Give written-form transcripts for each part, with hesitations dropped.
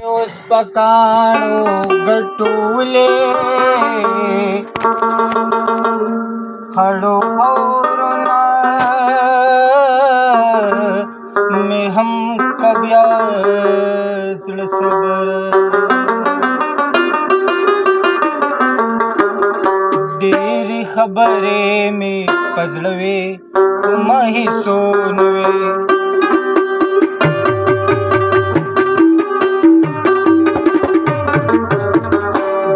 اوس پکانو ګټولې خړو خورنا مې هم کبیا زړه صبر ډېرې خبرې مې په زړه وې خو ما هېڅو نه وې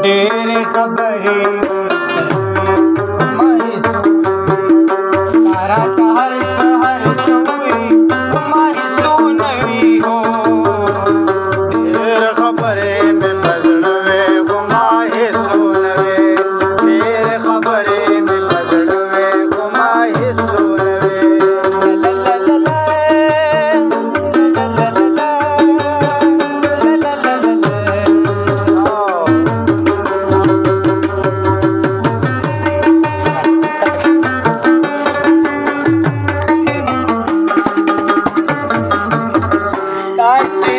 ډېرې خبرې ما هېڅو نه وې راته هر څه هر څه وې خو ما هېڅو نه وې هو ډېرې خبرې مې په زړه وې خو ما هېڅو نه وې ډېرې خبرې مې په زړه وې خو ما هېڅو نه وې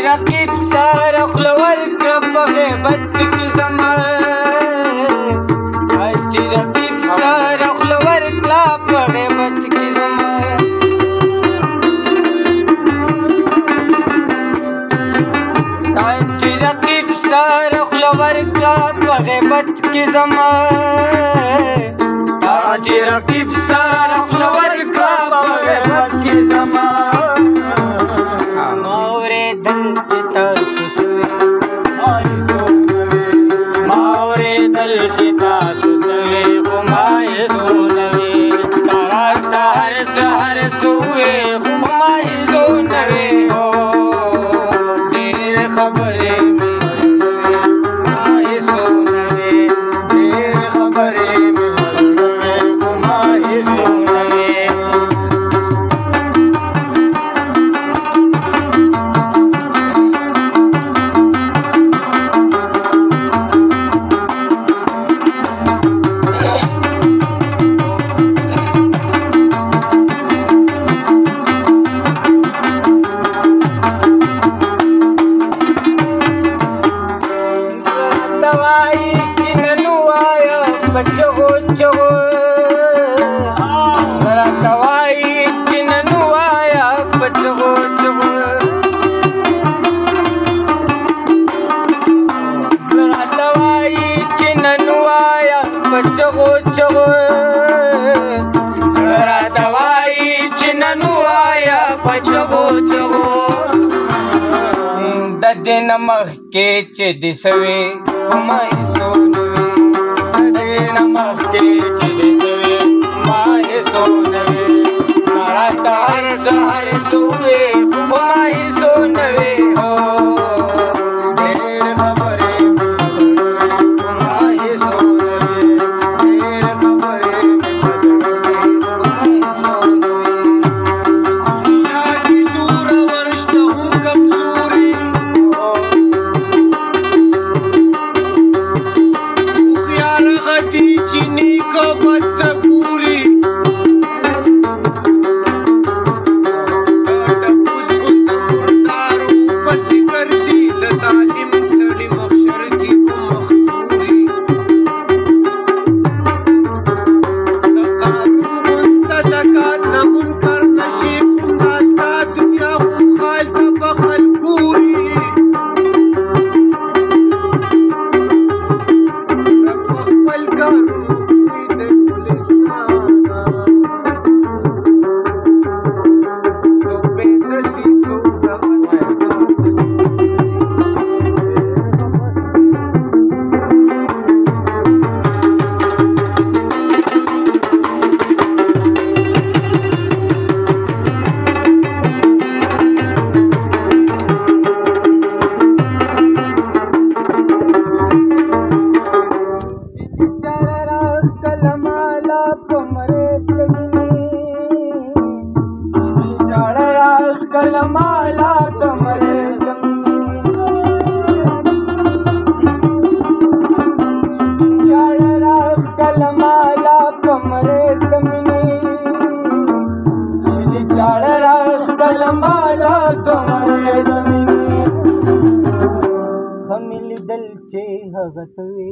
رقیب سره خوله ورکړه په غیبت کې زما چې رقیب سره خوله ورکړه په غیبت کې زما چې رقیب سره خوله ورکړه په غیبت کې زما چې رقیب سره خوله ورکړه په غیبت کې زما چې تاسو سوې خو ما هېڅو نه وې راته هر څه هر څه وې خو ما هېڅو نه وې ډېرې خبرې مې ما هېڅو نه وې ډېرې خبرې مې په زړه وې خو ما هېڅو نه وې چغو چغو راته وایي چې نن ووایه په چغو چغو راته وایي چې نن ووایه په چغو چغو زړه راته وایي چې نن ووایه په چغو چغو د دې نه مخکې چې دې څه وې خو ما هېڅو نه وې مخکې چې دې څه وې ما هېڅو نه وې راته هر څه هر څه وې خو ما هېڅو نه وې ډېرې خبرې مې په زړه وې خو ما هېڅو نه وې ډېرې خبرې مې په زړه وې خو ما هېڅو نه وې دنیا کې توره ورشته هم کمزوري هوښیار هغه دی چې نیکه तवी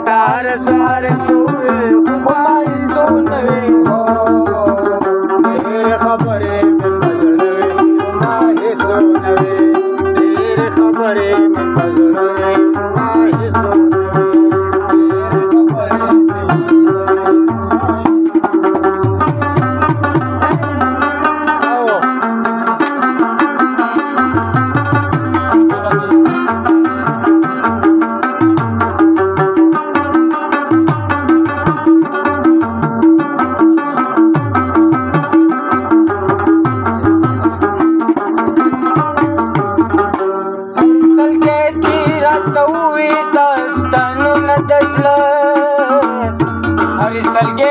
तार सार सोए कुमारी सोनवे तेरे खबरे में मजड़वे तुम्हारे सोनवे तेरे खबरे में मजड़वे तुम्हारे सोनवे हर सलगे